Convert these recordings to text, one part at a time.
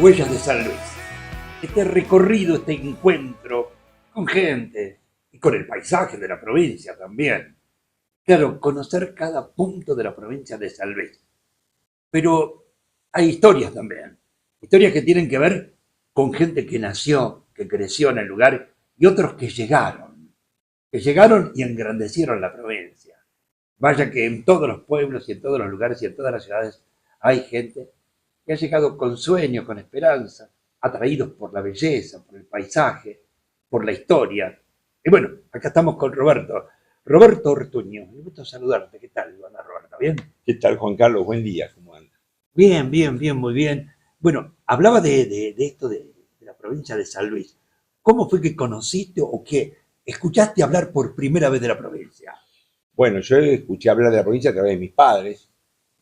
Huellas de San Luis. Este recorrido, este encuentro con gente y con el paisaje de la provincia también. Claro, conocer cada punto de la provincia de San Luis. Pero hay historias también. Historias que tienen que ver con gente que nació, que creció en el lugar y otros que llegaron y engrandecieron la provincia. Vaya que en todos los pueblos y en todos los lugares y en todas las ciudades hay gente que ha llegado con sueños, con esperanza, atraídos por la belleza, por el paisaje, por la historia. Y bueno, acá estamos con Roberto Ortuño. Me gusta saludarte. ¿Qué tal, Ivana Roberta? ¿Bien? ¿Qué tal, Juan Carlos? Buen día, ¿cómo anda? Bien, muy bien. Bueno, hablaba de esto de la provincia de San Luis. ¿Cómo fue que conociste o que escuchaste hablar por primera vez de la provincia? Bueno, yo escuché hablar de la provincia a través de mis padres.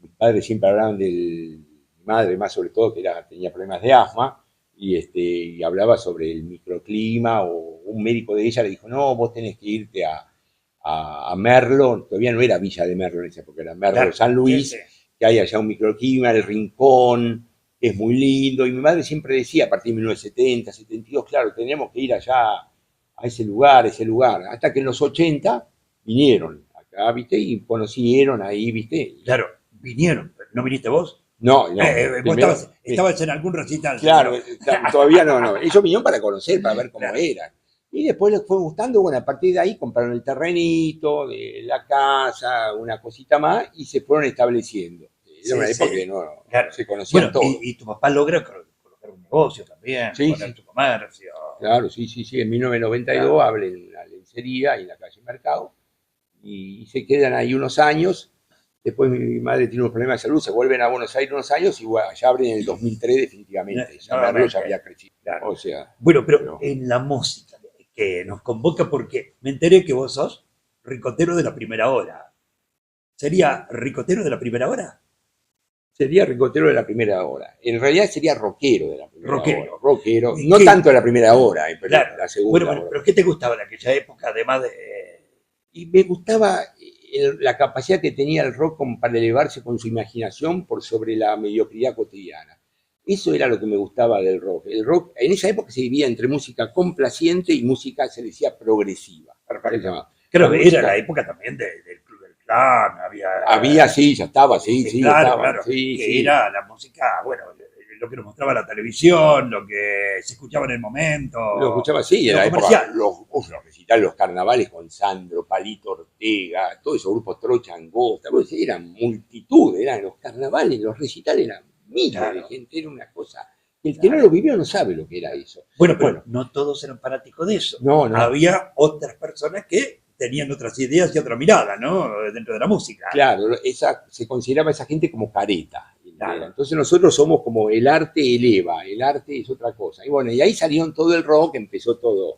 Mis padres siempre hablaban de mi madre, más sobre todo, que tenía problemas de asma, y hablaba sobre el microclima, o un médico de ella le dijo, no, vos tenés que irte a Merlo, todavía no era Villa de Merlo en esa época, era Merlo, claro, San Luis, sí. Que hay allá un microclima, el Rincón, que es muy lindo, y mi madre siempre decía, a partir de 1970, 72, claro, teníamos que ir allá a ese lugar, hasta que en los 80 vinieron acá, ¿viste? Y conocieron ahí, ¿viste? Claro, vinieron, ¿no viniste vos? No. Vos estabas en algún recital. Claro, todavía no. Ellos vinieron para conocer, para ver cómo eran. Y después les fue gustando, bueno, a partir de ahí compraron el terrenito, de la casa, una cosita más, y se fueron estableciendo. Era una época que no se conocían todos. Y tu papá logra colocar un negocio también, poner tu comercio. Claro, sí. En 1992 abren la lencería y la calle Mercado, y se quedan ahí unos años. Después mi madre tiene unos problemas de salud, se vuelven a Buenos Aires unos años y bueno, ya abren en el 2003 definitivamente. Ya había crecido. Claro. O sea, bueno, pero en la música que nos convoca, porque me enteré que vos sos ricotero de la primera hora. ¿Sería ricotero de la primera hora? Sería ricotero de la primera hora. En realidad sería rockero de la primera hora. Rockero. ¿Y no qué? Tanto de la primera hora, pero claro. La segunda hora. Pero ¿qué te gustaba en aquella época, además de...? Y me gustaba la capacidad que tenía el rock para elevarse con su imaginación por sobre la mediocridad cotidiana. Eso era lo que me gustaba del rock. El rock en esa época se dividía entre música complaciente y música, se decía, progresiva. Creo que era la época también del Club del Clan. Había, sí, ya estaba, sí. Claro. Que era la música, bueno, lo que nos mostraba la televisión, lo que se escuchaba en el momento. Lo escuchaba, sí, en la época, los recitales, los carnavales con Sandro, Palito Ortega, todos esos grupos Trocha, Angosta, eran multitud, eran los carnavales, los recitales eran miles de gente, era una cosa. El que no lo vivió no sabe lo que era eso. Bueno, no todos eran fanáticos de eso. No. Había otras personas que tenían otras ideas y otra mirada, ¿no? Dentro de la música. Claro, se consideraba esa gente como careta. Claro. Entonces nosotros somos como el arte eleva, el arte es otra cosa. Y bueno, y ahí salieron todo el rock, empezó todo,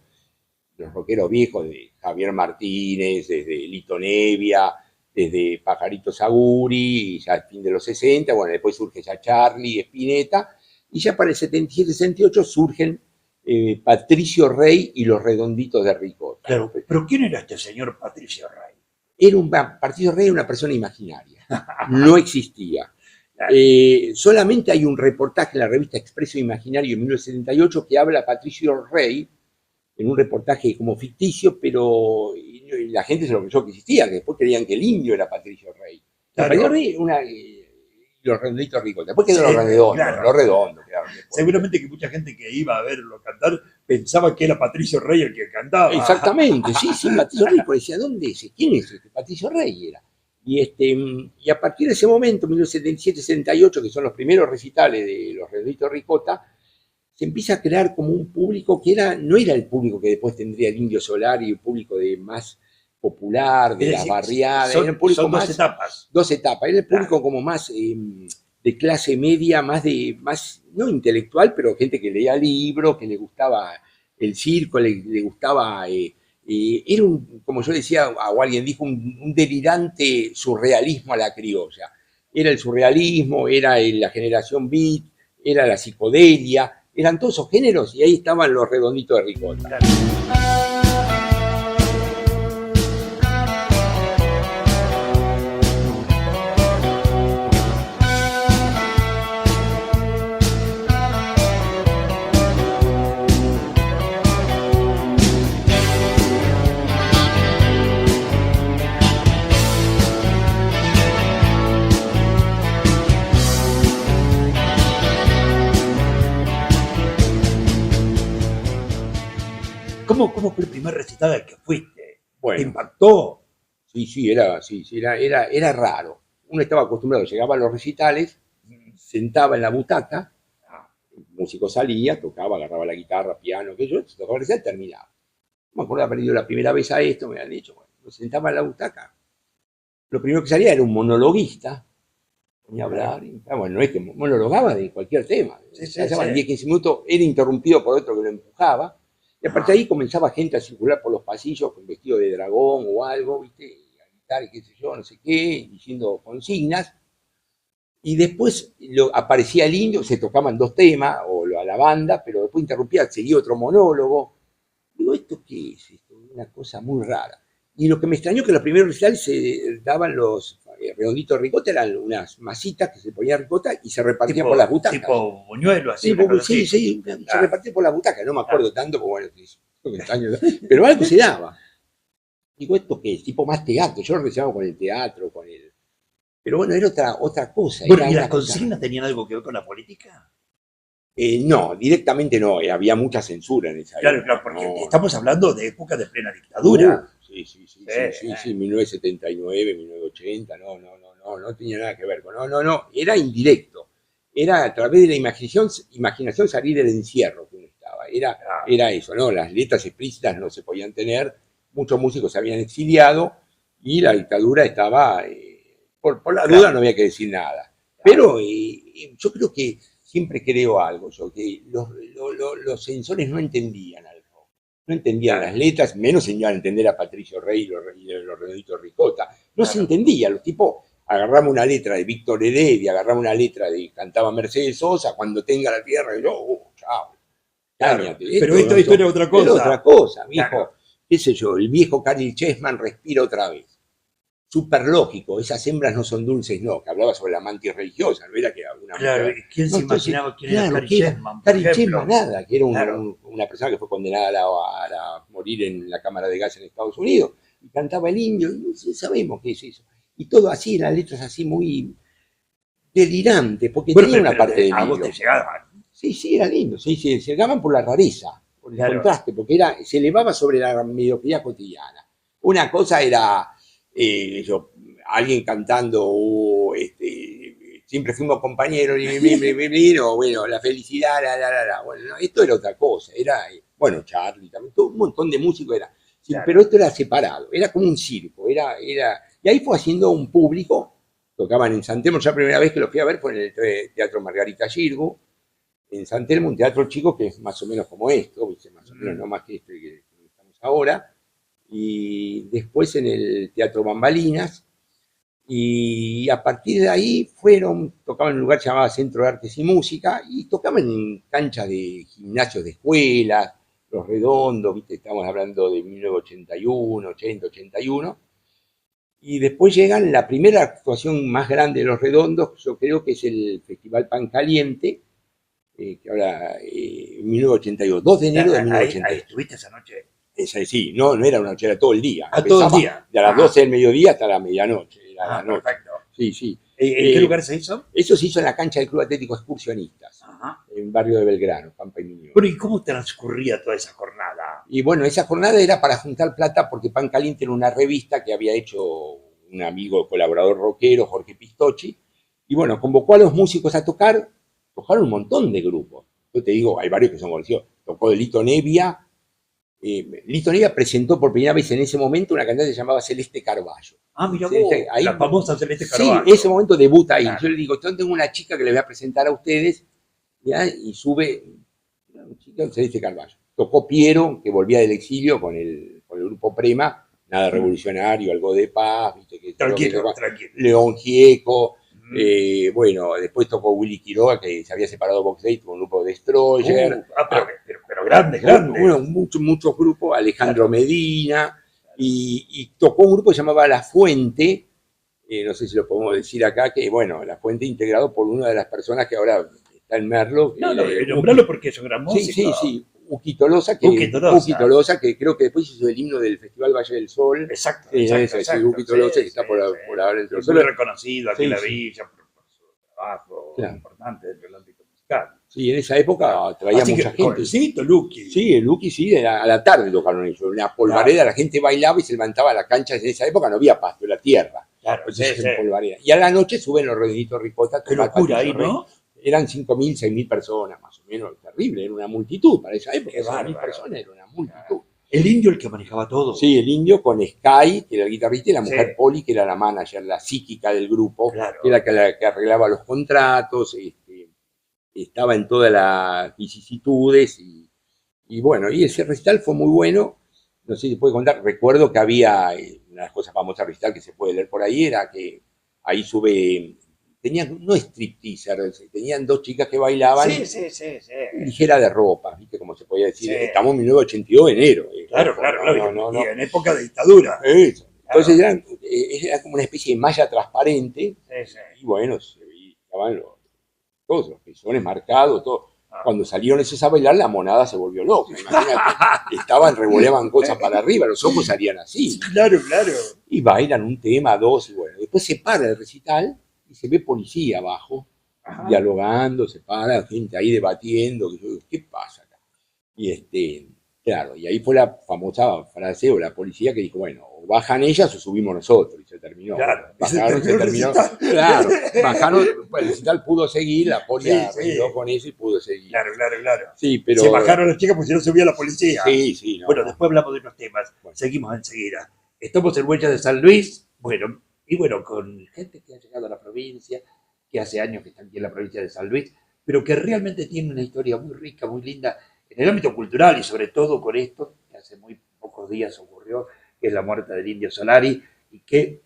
los rockeros viejos, de Javier Martínez, desde Lito Nevia, desde Pajarito Saguri, y ya al fin de los 60, bueno, después surge ya Charlie, Spinetta, y ya para el 77, 68 surgen Patricio Rey y los Redonditos de Ricota. Claro, pero ¿quién era este señor Patricio Rey? Patricio Rey era una persona imaginaria, no existía. Solamente hay un reportaje en la revista Expreso Imaginario en 1978 que habla a Patricio Rey, en un reportaje como ficticio, pero la gente se lo pensó que existía, que después creían que el indio era Patricio Rey. Patricio Rey los Redonditos Ricota. Después quedó los redondos. Seguramente que mucha gente que iba a verlo cantar pensaba que era Patricio Rey el que cantaba. Exactamente, sí, Patricio Rey, pues decía, ¿dónde es? ¿Quién es este? Patricio Rey era. Y a partir de ese momento, 1977-68, que son los primeros recitales de los Redonditos Ricota, se empieza a crear como un público que no era el público que después tendría el Indio Solar y el público más popular, de las barriadas. Son dos etapas. Dos etapas. Era el público como más de clase media, más no intelectual, pero gente que leía libros, que le gustaba el circo, le gustaba... era como yo decía, o alguien dijo, un delirante surrealismo a la criolla. Era el surrealismo, era la generación beat, era la psicodelia, eran todos esos géneros y ahí estaban los Redonditos de Ricota. Claro. ¿Cómo fue el primer recital al que fuiste? ¿Te Bueno, impactó? era raro. Uno estaba acostumbrado, llegaba a los recitales, sentaba en la butaca, el músico salía, tocaba, agarraba la guitarra, piano, que yo, se tocaba el recital, terminaba. No me acuerdo de haber ido la primera vez a esto, me han dicho, bueno, me sentaba en la butaca. Lo primero que salía era un monologuista, ponía a hablar, y, bueno, no es que monologaba de cualquier tema. Sí, Se pasaban sí. 10, 15 minutos, era interrumpido por otro que lo empujaba, y a partir de ahí comenzaba gente a circular por los pasillos con vestido de dragón o algo, ¿viste? Y a gritar, qué sé yo, no sé qué, diciendo consignas. Y después aparecía el indio, se tocaban dos temas, o a la banda, pero después interrumpía, seguía otro monólogo. Digo, ¿esto qué es? Esto es una cosa muy rara. Y lo que me extrañó es que los primeros recitales se daban los redonditos de ricota, eran unas masitas que se ponía ricota y se repartían por las butacas. Tipo buñuelo, así. Sí, se repartía por las butacas, no me acuerdo tanto, porque bueno, pero algo se daba. Digo, ¿esto qué es? Tipo más teatro, yo lo relacionaba con el teatro, con el... Pero bueno, era otra cosa. Bueno, Era ¿y las una cosa... consignas tenían algo que ver con la política? No, directamente no, había mucha censura en esa Claro, época. claro, porque No, estamos hablando de época de plena dictadura. Sí, 1979, 1980, no tenía nada que ver con, no, era indirecto, era a través de la imaginación salir del encierro que uno estaba, era eso, ¿no? Las letras explícitas no se podían tener, muchos músicos se habían exiliado y la dictadura estaba, por la duda no había que decir nada, pero yo creo que siempre creo algo, que los censores no entendían algo. No entendían las letras, menos iban a entender a Patricio Rey y los Redonditos Ricota. No se entendía, los tipos agarramos una letra de Víctor Heredia, agarramos una letra de cantaba Mercedes Sosa, cuando tenga la tierra, y yo, chao, cáñate. Pero esto era otra cosa. Era otra cosa, viejo. Claro. Qué sé yo, el viejo Carl Chessman respira otra vez. Súper lógico, esas hembras no son dulces, no, que hablaba sobre la mantis religiosa, no era que alguna Claro, mujer. ¿quién se imaginaba quién era Cary Chessman? Cary Chessman, nada, que era Claro. una persona que fue condenada a morir en la cámara de gas en Estados Unidos, y cantaba el indio, y no sabemos qué es eso. Y todo así, las letras así muy delirantes, porque Bueno, tenía una parte de a vos te lindo. llegaban. Sí, era lindo, sí, se llegaban por la rareza, por el contraste, porque se elevaba sobre la mediocridad cotidiana. Una cosa era alguien cantando, siempre fuimos compañeros, o bueno, la felicidad, Bueno, no, esto era otra cosa, era, bueno, Charlie también, todo un montón de músicos era, pero esto era separado, era como un circo, y ahí fue haciendo un público, tocaban en San Telmo, ya la primera vez que lo fui a ver fue en el Teatro Margarita Girgu, en San Telmo, un teatro chico que es más o menos como esto, más o menos no más que este que estamos ahora, y después en el Teatro Bambalinas, y a partir de ahí tocaban en un lugar que se llamaba Centro de Artes y Música, y tocaban en canchas de gimnasios de escuelas, Los Redondos, ¿viste? Estamos hablando de 1981, 80, 81, y después llegan la primera actuación más grande de Los Redondos, yo creo que es el Festival Pan Caliente, que ahora, en 1982, 2 de enero de 1982. Ahí estuviste esa noche. Sí, no era una noche, era todo el día. Todo el día. De las 12 del mediodía hasta la medianoche. Era la noche. Perfecto. Sí. ¿En qué lugar se hizo? Eso se hizo en la cancha del Club Atlético Excursionistas, en barrio de Belgrano, Pampa y Miñón. Bueno, ¿y cómo transcurría toda esa jornada? Y bueno, esa jornada era para juntar plata porque Pan Caliente era una revista que había hecho un amigo colaborador rockero, Jorge Pistocchi, y bueno, convocó a los músicos a tocar, tocaron un montón de grupos. Yo te digo, hay varios que son conocidos. Tocó de Lito Nevia. Lito Nevia presentó por primera vez en ese momento una cantante que se llamaba Celeste Carballo. Mira vos, ahí, la famosa Celeste Carballo. Sí, ese momento debuta ahí. Claro. Yo le digo, tengo una chica que le voy a presentar a ustedes, ¿ya? Y sube una chica, Celeste Carballo. Tocó Piero, que volvía del exilio con el grupo Prema, nada revolucionario, algo de paz, ¿viste? Tranquilo. León Gieco. Bueno, después tocó Willy Quiroga, que se había separado Box Date con un grupo de Destroyer. Pero grande. Bueno, muchos grupos, Alejandro Medina, y tocó un grupo que se llamaba La Fuente, no sé si lo podemos decir acá, que bueno, La Fuente integrado por una de las personas que ahora está en Merlo. Nombrarlo porque es un gran músico. Sí, Uki Tolosa, que creo que después hizo el himno del Festival Valle del Sol. Exacto. Uki Tolosa, que está por ahora es muy reconocido aquí en la villa por su trabajo importante dentro del ámbito musical. Sí, en esa época traía Así mucha que, gente. jovencito, Luqui. Sí, el Lucky sí, a la tarde tocaron ellos. En la polvareda la gente bailaba y se levantaba a la cancha. En esa época no había pasto, era tierra. Claro, Entonces sí, en sí. polvareda. Y a la noche suben los Redonditos Ricota a Qué tocar locura Patricio ahí, Rey. ¿no? Eran 5.000, 6.000 personas, más o menos. Terrible, era una multitud para esa época. Qué 6.000 bárbaro. personas era una multitud. El indio el que manejaba todo. Sí, el indio con Sky, que era el guitarrista, y la mujer Sí. Poli, que era la manager, la psíquica del grupo, Claro. que era la que arreglaba los contratos, estaba en todas las vicisitudes y bueno, y ese recital fue muy bueno. No sé si puede contar, recuerdo que había una de las cosas famosas del recital que se puede leer por ahí, era que ahí tenían, no stripteaser, tenían dos chicas que bailaban Sí. ligera de ropa, ¿viste? Como se podía decir, Sí. estamos en 1982, enero. Claro, No. Y en época de dictadura. Eso. Entonces era como una especie de malla transparente Sí. y bueno, estaban todos los pezones marcados, todo. Cuando salieron esos a bailar, la monada se volvió loca. Imagínate, revoleaban cosas para arriba, los ojos salían así. Claro. Y bailan un tema, dos, y bueno. Después se para el recital y se ve policía abajo, dialogando, se para, gente ahí debatiendo. ¿Qué pasa acá? Y claro, y ahí fue la famosa frase o la policía que dijo, bueno, o bajan ellas o subimos nosotros, y se terminó. Claro, Bajaron, se terminó. Claro, bajaron, el recital pudo seguir, la policía Sí. arregló con eso y pudo seguir. Claro. Sí, pero... Se bajaron las chicas porque si no subía la policía. Sí. No, Bueno, después hablamos de otros temas. Seguimos enseguida. Estamos en Huellas de San Luis. Bueno, con gente que ha llegado a la provincia, que hace años que están aquí en la provincia de San Luis, pero que realmente tiene una historia muy rica, muy linda, en el ámbito cultural y sobre todo con esto, que hace muy pocos días ocurrió, que es la muerte del Indio Solari, y que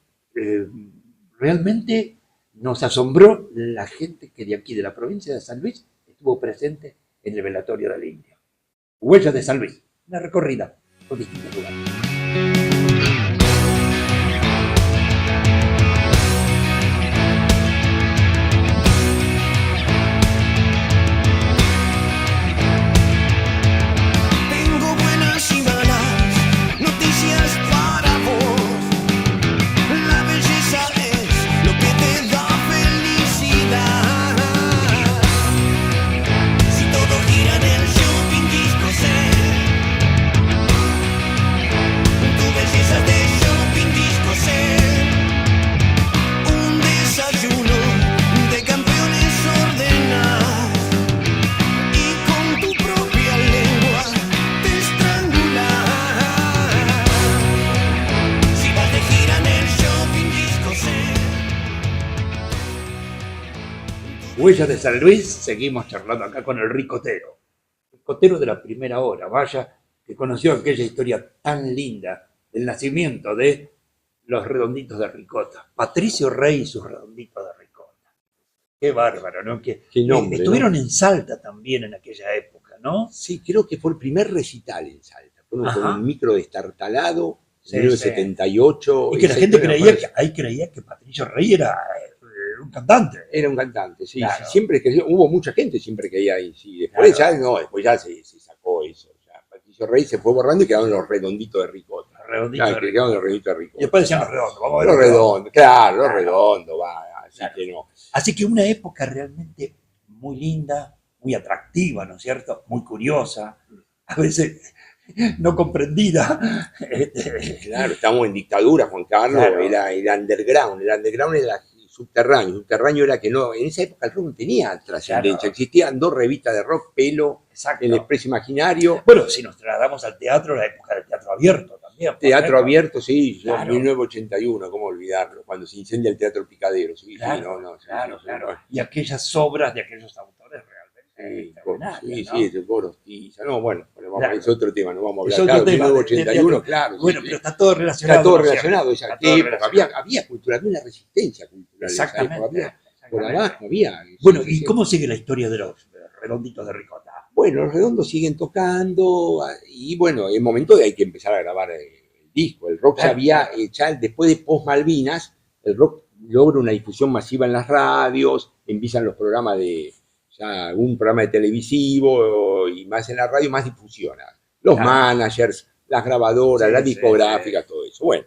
realmente nos asombró la gente que de aquí, de la provincia de San Luis, estuvo presente en el velatorio del Indio. Huellas de San Luis, una recorrida por distintos lugares. Tengo buenas y malas noticias para vos. La belleza es lo que te da felicidad. Si todo gira en el shopping disco C, tu belleza es de shopping disco C. Un desayuno de campeones ordenás y con tu propia lengua te estrangulas. Si vas de gira en el shopping disco C. Huellas de San Luis, seguimos charlando acá con el ricotero. Ricotero de la primera hora, vaya, que conoció aquella historia tan linda del nacimiento de los Redonditos de Ricota. Patricio Rey y sus Redonditos de Ricota. Qué bárbaro, ¿no? Qué nombre, estuvieron en Salta también en aquella época, ¿no? Sí, creo que fue el primer recital en Salta. Fue con un micro destartalado, Sí, en 1978. Y que la esa gente historia creía que Patricio Rey era un cantante. era un cantante, sí. Claro. Sí, siempre creció, hubo mucha gente siempre que ahí ahí. Sí. Después Claro. ya se sacó eso. Ya. Patricio Rey se fue borrando y quedaron los Redonditos de Ricota. Los Redonditos Claro, de que quedaron Ricota. los Redonditos de Ricota. Y después decían los redondos. Vamos a ver Los redondos, claro, los Claro. redondos, va, así Claro. que no. Así que una época realmente muy linda, muy atractiva, ¿no es cierto? Muy curiosa, a veces no comprendida. Claro, estamos en dictadura, Juan Carlos, Claro. era el underground era subterráneo. Subterráneo era que no, en esa época el rock no tenía trascendencia. Claro. Existían dos revistas de rock, Pelo, Exacto. El Expreso Imaginario, Bueno, si nos trasladamos al teatro, la época del teatro abierto también. por Teatro ejemplo. Abierto, sí, yo en Claro. 1981, ¿cómo olvidarlo? Cuando se incendia el Teatro Picadero, sí, Claro, sí, claro. Y aquellas obras de aquellos autores realmente Sí, extraordinarias, ¿no? sí, de Gorostiza. No, bueno, Claro. es otro tema, no vamos a Es hablar. otro Claro, tema, 1981, claro. sí, Bueno, sí. pero está todo relacionado. Está todo ¿no es relacionado, cierto? esa Está todo época. relacionado. Había cultura, había una resistencia cultural. en esa época, Exactamente. por abajo había. Bueno, sí, ¿y sí. cómo sigue la historia de los Redonditos de Ricota? Bueno, los redondos siguen tocando y bueno, en momento de hay que empezar a grabar el disco. El rock Claro. ya había, ya después de post Malvinas, el rock logra una difusión masiva en las radios, empiezan los programas de, ya un programa de televisivo y más en la radio, más difusión. Los Claro. managers, las grabadoras, Sí, las sí, discográficas, todo eso. Bueno,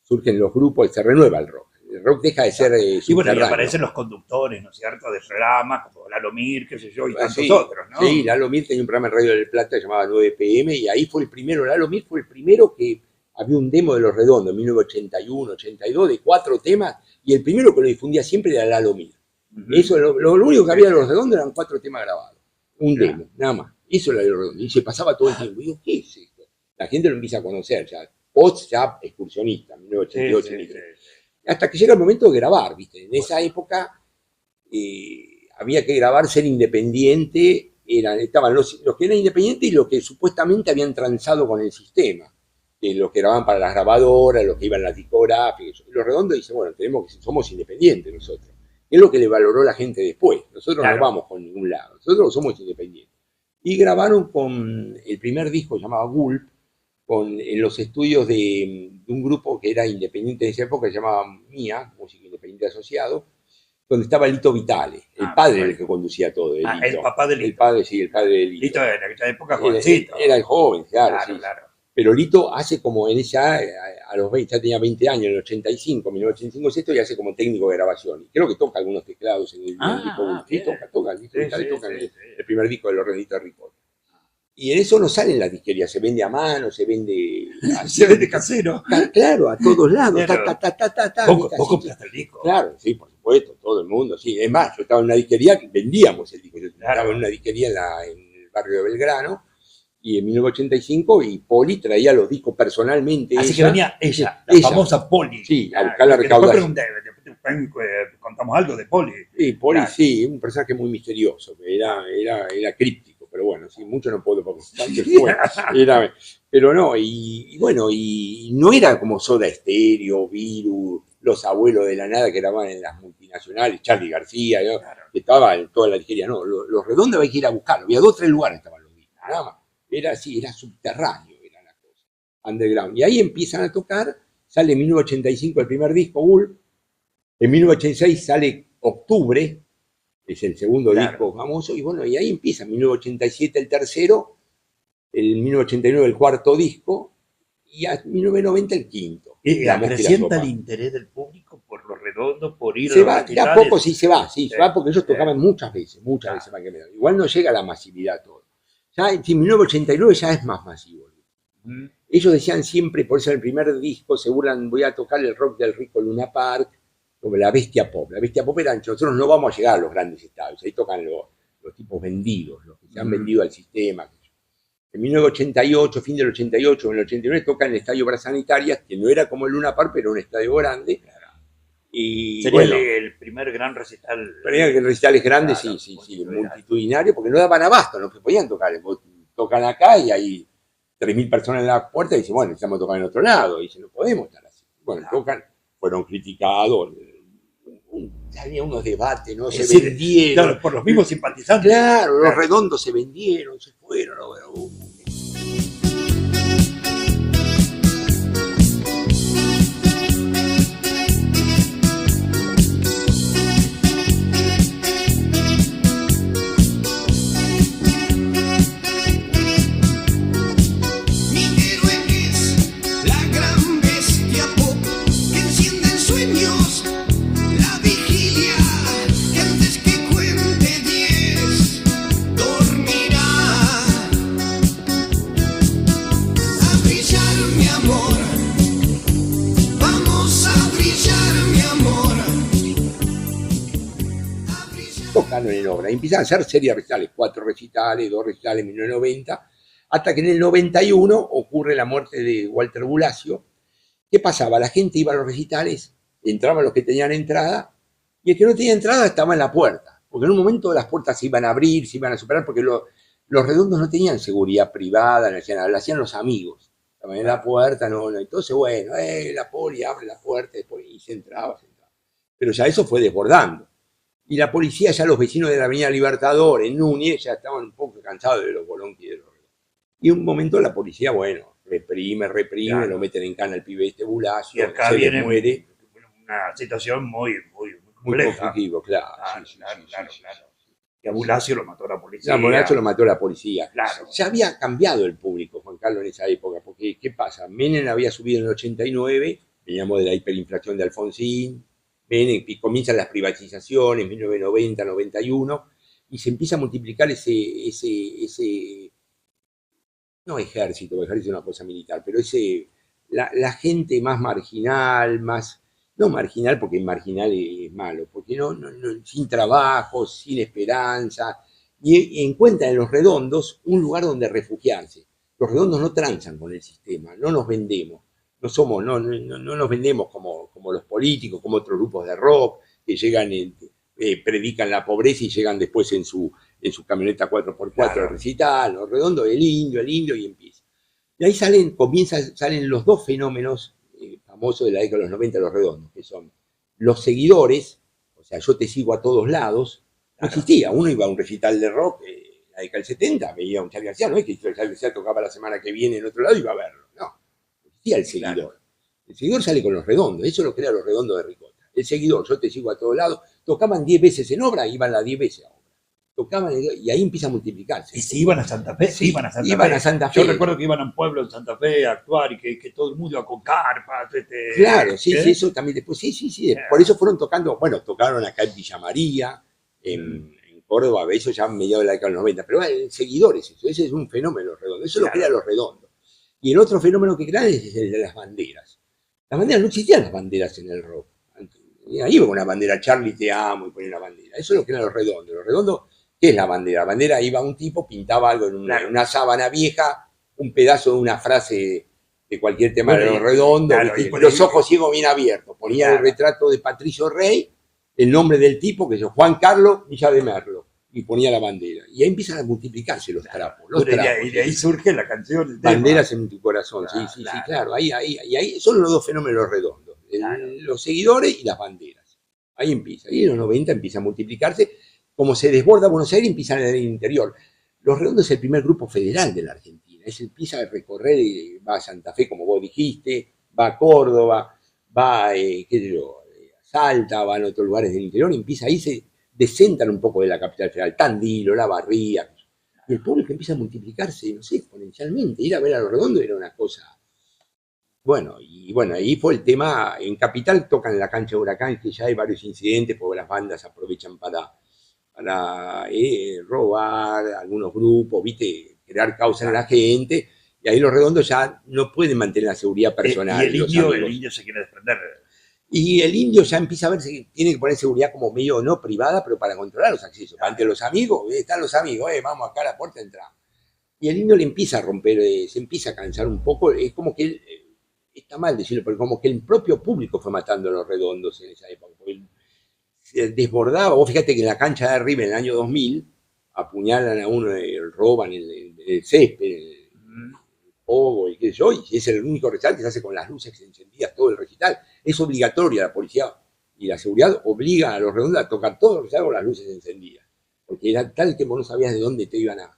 surgen los grupos, se renueva el rock. El rock deja de ser Y bueno, y subterráneo. aparecen los conductores, ¿no es cierto?, de programas como Lalo Mir, qué sé yo, y tantos Sí, otros, ¿no? sí, Lalo Mir tenía un programa en Radio del Plata que llamaba 9 PM y ahí fue el primero, Lalo Mir fue el primero que había un demo de Los Redondos en 1981, 82, de 4 temas, y el primero que lo difundía siempre era Lalo Mir. Ujú. Eso, lo único que había de Los Redondos eran 4 temas grabados, un Claro. demo, nada más. Eso era de Los Redondos, y se pasaba todo el tiempo. Y digo, ¿qué es esto? La gente lo empieza a conocer ya, post ya excursionista, Sí, 1988, sí, 83. sí. Hasta que llega el momento de grabar, ¿viste? En esa época había que grabar, ser independiente, estaban los que eran independientes y los que supuestamente habían transado con el sistema, los que grababan para las grabadoras, los que iban a las discográficas. Los Redondos dicen, bueno, somos independientes nosotros. Es lo que le valoró la gente después. Nosotros Claro. no vamos con ningún lado, nosotros somos independientes. Y grabaron con el primer disco llamado Gulp, en los estudios de un grupo que era independiente en esa época, que se llamaba MIA, Música Independiente Asociado, donde estaba Lito Vitale, el padre era el que conducía todo. Ah, Lito. el papá de Lito. El padre, sí, el padre de Lito. Lito en aquella época jovencito. Era el joven, claro, Claro, sí. claro. Pero Lito hace como en esa, a los 20, ya tenía 20 años, en el 85, 1985 es esto, y hace como técnico de grabación. Y creo que toca algunos teclados en el disco. Sí, bien. toca, Lito Sí, Vitale sí, toca sí, el sí. primer disco de los Redonditos Ricos. Y en eso no sale en la disquería, se vende a mano, se vende... Se vende casero. Claro, a todos lados. Claro. ¿viste? Vos Así. compraste el disco. Claro, sí, por supuesto, todo el mundo, sí. Es más, yo estaba en una disquería que vendíamos el disco. Yo Claro. estaba en una disquería en el barrio de Belgrano, y en 1985, y Poli traía los discos personalmente. Así que venía ella, la Ella. famosa Poli. Sí, a buscar la que después recaudación. pregunté, contamos algo de Poli. Sí, Poli, Claro. sí, un personaje muy misterioso, era críptico, pero bueno, sí, mucho no puedo porque tanto fue. Pero no, y bueno, y no era como Soda Stereo, Virus, Los Abuelos de la Nada que grababan en las multinacionales, Charly García, ¿no? Claro. Que estaba en toda la disquería, no, los Redondos había que ir a buscarlo, había 2 o 3 lugares estaban los discos, nada más. Era así, era subterráneo, era la cosa, underground. Y ahí empiezan a tocar, sale en 1985 el primer disco, Gulp, en 1986 sale Octubre, es el segundo Claro. disco famoso, y bueno, y ahí empieza, en 1987 el tercero, en 1989 el cuarto disco, y en 1990 el quinto. Y La Mosca y la acrecienta Sopa. el interés del público por los redondos, por ir a Se los va, de a recitales. poco sí se va, se va porque ellos Sí. tocaban muchas veces Claro. más que menos. Igual no llega a la masividad todo. Ya en 1989 ya es más masivo. Mm. Ellos decían siempre, por eso en el primer disco, se burlan, voy a tocar el rock del rico Luna Park, como la Bestia Pop. La Bestia Pop era, nosotros no vamos a llegar a los grandes estadios, ahí tocan los tipos vendidos, los que se han vendido al sistema. En 1988, fin del 88, en el 89 tocan en el Estadio Bras Sanitarias, que no era como el Luna Park, pero un estadio grande. Y Sería bueno, el primer gran recital. pero en recitales grandes, Claro, sí, multitudinario. multitudinario, porque no daban abasto, no podían tocar. Tocan acá y hay 3.000 personas en la puerta y dicen, bueno, necesitamos tocar en otro lado. Y dicen, no podemos estar así. Bueno, Claro. tocan, fueron criticados, había unos debates, ¿no? Se Sí, vendieron. Claro, por los mismos simpatizantes. Claro, los Claro. Redondos se vendieron, se fueron. Mi héroe es la gran bestia pop que enciende en sueños la vigilia, que antes que cuente 10 dormirá. A brillar mi amor, vamos a brillar mi amor. A brillar. Tocaron en obra. Y empiezan a hacer series recitales, 4 recitales, 2 recitales en 1990, hasta que en el 91 ocurre la muerte de Walter Bulacio. ¿Qué pasaba? La gente iba a los recitales, entraban los que tenían entrada, y el que no tenía entrada estaba en la puerta, porque en un momento las puertas se iban a abrir, se iban a superar, porque los Redondos no tenían seguridad privada, no hacían nada, lo hacían los amigos. Estaban en la puerta, no. Entonces, bueno, la poli abre la puerta, y se entraba. Pero ya eso fue desbordando. Y la policía, ya los vecinos de la Avenida Libertador, en Núñez, ya estaban un poco cansados de los bolonquis y de los Redondos. Y en un momento la policía, bueno, reprime, Claro. lo meten en cana el pibe este Bulacio, Y acá se les viene muere. una situación muy Muy compleja. conflictivo, claro. Claro, Sí, claro, sí, claro, sí, claro. sí. Y a Bulacio lo mató la policía. A Monacho lo mató la policía. Claro. Ya había cambiado el público, Juan Carlos, en esa época, porque ¿qué pasa? Menem había subido en el 89, veníamos de la hiperinflación de Alfonsín, Menem, y comienzan las privatizaciones, 1990, 91, y se empieza a multiplicar no ejército, el ejército es una cosa militar, pero la gente más marginal, no marginal porque marginal es malo, porque sin trabajo, sin esperanza, y encuentran en Los Redondos un lugar donde refugiarse. Los Redondos no transan con el sistema, no nos vendemos, no nos vendemos como los políticos, como otros grupos de rock que llegan, predican la pobreza y llegan después en su camioneta 4x4 Claro. a recital. Los Redondos, el indio, y empieza. Y ahí salen los dos fenómenos famosos de la década de los 90 de Los Redondos, que son los seguidores, o sea, yo te sigo a todos lados. No existía, uno iba a un recital de rock, la década del 70, veía a un Charly García, no es que el Charly García tocaba la semana que viene en otro lado y iba a verlo, no existía el seguidor. Claro. El seguidor sale con Los Redondos, eso lo crea Los Redondos de Ricota. El seguidor, yo te sigo a todos lados, tocaban 10 veces en obra, iban las 10 veces a obra. Tocaban y ahí empieza a multiplicarse. Y si iban a Santa Fe, sí, iban a Santa Fe. Yo recuerdo que iban a un pueblo en Santa Fe a actuar y que todo el mundo iba con carpas. Claro, sí, eso también después, sí. Por eso fueron tocando, tocaron acá en Villa María, en Córdoba, eso ya a mediados de la década de los 90, pero seguidores, ese es un fenómeno redondo, eso lo crea Los Redondos. Y el otro fenómeno que crean es el de las banderas. Las banderas, no existían las banderas en el rock. Ahí iba con una bandera, Charlie te amo, y ponía una bandera. Eso lo crean Los Redondos. Los Redondos, ¿qué es la bandera? La bandera iba un tipo, pintaba algo en una sábana vieja, un pedazo de una frase de cualquier tema de Los Redondos, los ojos ciegos bien abiertos. Ponía el retrato de Patricio Rey, el nombre del tipo, que es Juan Carlos Villa de Merlo, y ponía la bandera. Y ahí empiezan a multiplicarse los trapos. Y de ahí surge la canción. Banderas en tu corazón, sí, claro. Ahí son los dos fenómenos redondos, los seguidores y las banderas. Ahí empieza. Y en los 90 empieza a multiplicarse. Como se desborda Buenos Aires, empiezan en el interior. Los Redondos es el primer grupo federal de la Argentina. Empieza a recorrer, va a Santa Fe, como vos dijiste, va a Córdoba, va a Salta, va a otros lugares del interior, y empieza ahí, se desentan un poco de la capital federal, Tandil, La Barría, y el público empieza a multiplicarse, no sé, exponencialmente. Ir a ver a Los Redondos era una cosa. Ahí fue el tema. En Capital tocan en la cancha de Huracán, que ya hay varios incidentes, porque las bandas aprovechan para robar algunos grupos, crear causa en la gente, y ahí Los Redondos ya no pueden mantener la seguridad personal. Y el indio se quiere desprender. Y el indio ya empieza a ver si tiene que poner seguridad como medio no privada, pero para controlar los accesos. Ante los amigos, están los amigos, vamos acá a la puerta, entramos. Y el indio le empieza a romper, se empieza a cansar un poco. Es como que él, está mal decirlo, pero como que el propio público fue matando a Los Redondos en esa época. Porque él se desbordaba. Vos fíjate que en la cancha de arriba, en el año 2000, apuñalan a uno, roban el césped, el pogo y qué sé yo, y es el único recital que se hace con las luces encendidas todo el recital. Es obligatoria, la policía y la seguridad obligan a Los Redondos a tocar todo el recital con las luces encendidas, porque era tal que vos no sabías de dónde te iban a...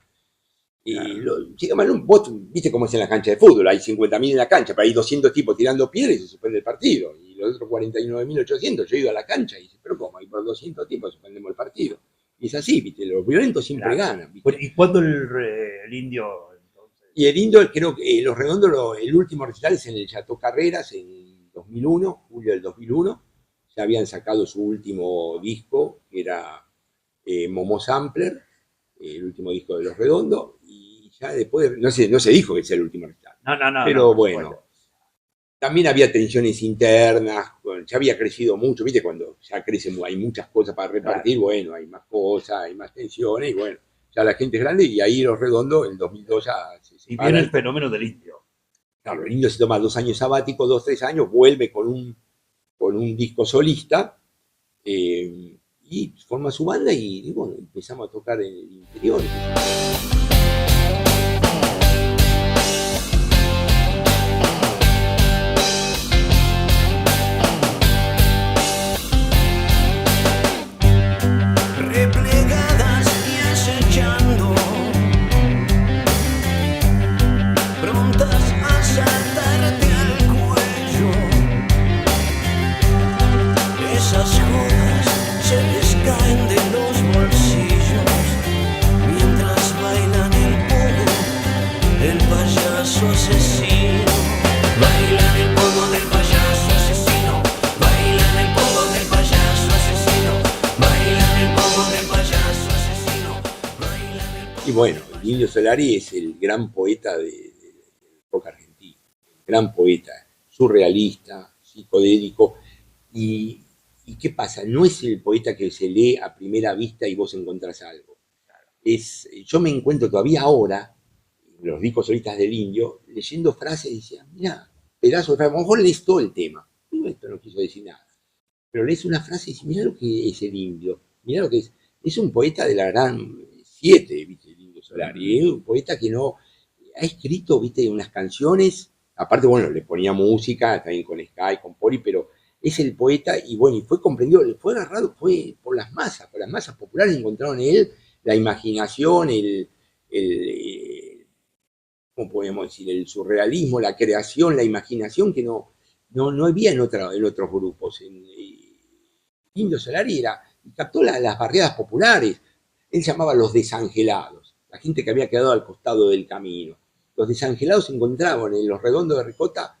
Vos viste cómo es en la cancha de fútbol, hay 50.000 en la cancha, pero hay 200 tipos tirando piedras y se suspende el partido, y los otros 49.800, yo he ido a la cancha y dice, pero ¿cómo? Hay por 200 tipos suspendemos el partido. Y es así, ¿viste? Los violentos siempre ganan. ¿Viste? ¿Y cuándo el indio? Entonces? Y el indio, creo que Los Redondos, el último recital es en el Chateau Carreras, en 2001, julio del 2001. Ya habían sacado su último disco, que era Momo Sampler, el último disco de Los Redondos, y ya después, no se dijo que sea el último recital. No. Pero bueno, también había tensiones internas, ya había crecido mucho, ¿viste? Cuando ya crece, hay muchas cosas para repartir, bueno, hay más cosas, hay más tensiones, y bueno, ya la gente es grande, y ahí Los Redondos, en 2002 ya se separan. Y viene el fenómeno del indio. Claro, el indio se toma 2 años sabáticos, 2, 3 años, vuelve con un disco solista, y forma su banda, y bueno, empezamos a tocar en el interior. Replegadas y acechando, prontas a saltarte al cuello. Esas jodas se les caen de los bolsillos mientras bailan el pogo del payaso asesino. Bailan el pogo del payaso asesino. Bailan el pogo del payaso bueno, el Indio Solari es el gran poeta del rock argentino, el gran poeta, surrealista, psicodélico. ¿Y qué pasa? No es el poeta que se lee a primera vista y vos encontrás algo. Yo me encuentro todavía ahora, en los discos solistas del Indio, leyendo frases y decía, mirá, pedazo de frase, a lo mejor lees todo el tema. Digo, esto no quiso decir nada. Pero lees una frase y dices, mirá lo que es el Indio, mirá lo que es. Es un poeta de la gran 7, ¿viste? El Indio Solari. Es un poeta que no ha escrito, ¿viste? Unas canciones. Aparte, bueno, le ponía música, también con Sky, con Poli, pero es el poeta y bueno, y fue comprendido, fue agarrado, fue por las masas populares encontraron en él la imaginación, ¿cómo podemos decir? El surrealismo, la creación, la imaginación que no había en otros grupos. Indio Solari captó las barriadas populares. Él llamaba los desangelados, la gente que había quedado al costado del camino. Los desangelados encontraban en los Redondos de Ricota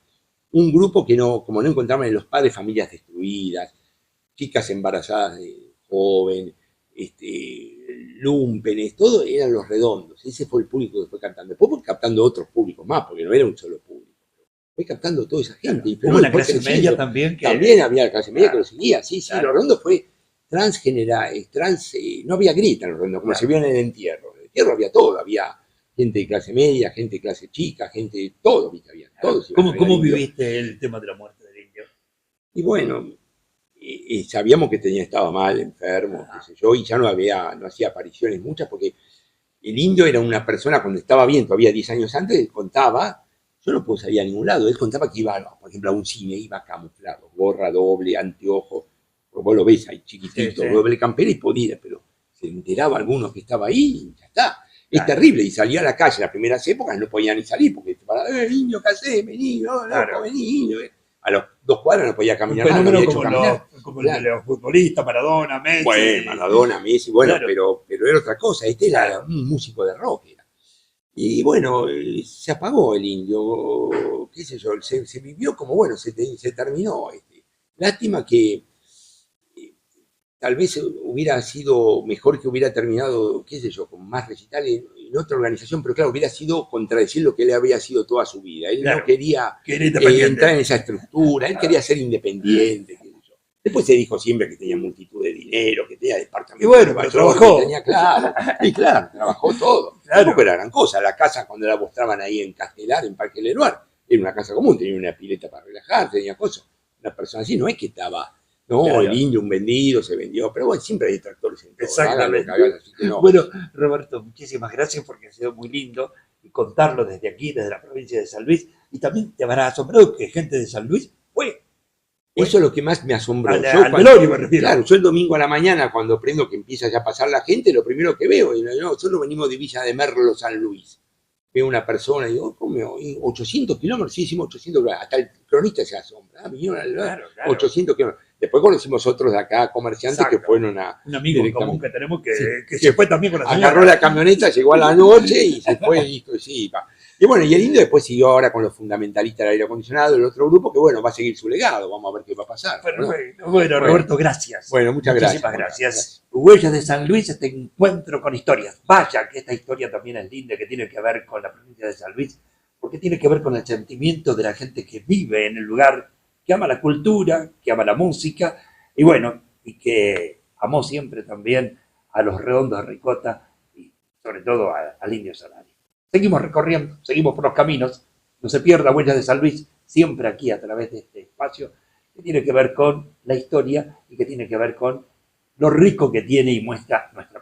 un grupo que como no encontraban en los padres, familias destruidas, chicas embarazadas de joven, lumpenes, todo eran los Redondos. Ese fue el público que fue captando. Después fue captando otros públicos más, porque no era un solo público. Fue captando toda esa gente. Y hubo la clase media también. También había la clase media que lo seguía. Sí, claro. Los Redondos fue no había grita en los Redondos, como se vio en el entierro. En el entierro había todo, había gente de clase media, gente de clase chica, gente de todo, ¿viste? Había todos. ¿Cómo viviste el tema de la muerte del Indio? Y bueno, sabíamos que estaba mal, enfermo, qué sé yo, y ya no hacía apariciones muchas, porque el Indio era una persona, cuando estaba bien, todavía 10 años antes, él contaba, yo no puedo salir a ningún lado, él contaba que iba, por ejemplo, a un cine, iba camuflado, gorra doble, anteojos, vos lo ves ahí chiquitito, sí. Doble campera y podía, pero se enteraba alguno que estaba ahí y ya está. Es terrible, y salía a la calle en las primeras épocas, no podía ni salir, porque Indio, ¿qué hacés? Vení, vení, Indio. A los 2 cuadras no podía caminar más. Como el de los futbolistas, Maradona, Messi. Bueno, Maradona, Messi, claro. pero era otra cosa, era un músico de rock. Y bueno, se apagó el Indio, qué sé yo, se vivió como, bueno, se terminó. Lástima que tal vez hubiera sido mejor que hubiera terminado, qué sé yo, con más recitales en otra organización, pero claro, hubiera sido contradecir lo que él había sido toda su vida. Él no quería entrar en esa estructura, él quería ser independiente. Qué sé yo. Después se dijo siempre que tenía multitud de dinero, que tenía departamento. Y bueno, pero trabajó. Claro, trabajó todo. Tampoco era gran cosa. La casa, cuando la mostraban ahí en Castelar, en Parque Leroy, era una casa común, tenía una pileta para relajar, tenía cosas. Una persona así no es que estaba... No, claro. El Indio, un vendido, se vendió, pero bueno, siempre hay detractores en todo. Exactamente. Así que no. Bueno, Roberto, muchísimas gracias porque ha sido muy lindo contarlo desde aquí, desde la provincia de San Luis, y también te habrá asombrado que gente de San Luis fue. Eso es lo que más me asombró. Al velorio me refiero. Claro, yo el domingo a la mañana, cuando prendo que empieza ya a pasar la gente, lo primero que veo, nosotros venimos de Villa de Merlo, San Luis. Veo una persona y digo, ¿cómo? 800 kilómetros, sí, hicimos 800 kilómetros. Hasta el cronista se asombra. Vinieron claro. 800 kilómetros. Después conocimos otros de acá, comerciantes. Exacto. Que fueron un amigo en común que tenemos que se fue también con la señora. Agarró la camioneta, llegó a la noche y se fue y sí, va. Y bueno, y el Indio después siguió ahora con los fundamentalistas del aire acondicionado, el otro grupo que bueno, va a seguir su legado, vamos a ver qué va a pasar. Bueno, Roberto, gracias. Bueno, muchas gracias. Muchísimas gracias. Huellas de San Luis, este encuentro con historias. Vaya que esta historia también es linda, que tiene que ver con la provincia de San Luis, porque tiene que ver con el sentimiento de la gente que vive en el lugar, que ama la cultura, que ama la música, y bueno, y que amó siempre también a los Redondos de Ricota, y sobre todo al Indio Solari. Seguimos recorriendo, seguimos por los caminos, no se pierda Huellas de San Luis, siempre aquí a través de este espacio, que tiene que ver con la historia y que tiene que ver con lo rico que tiene y muestra nuestra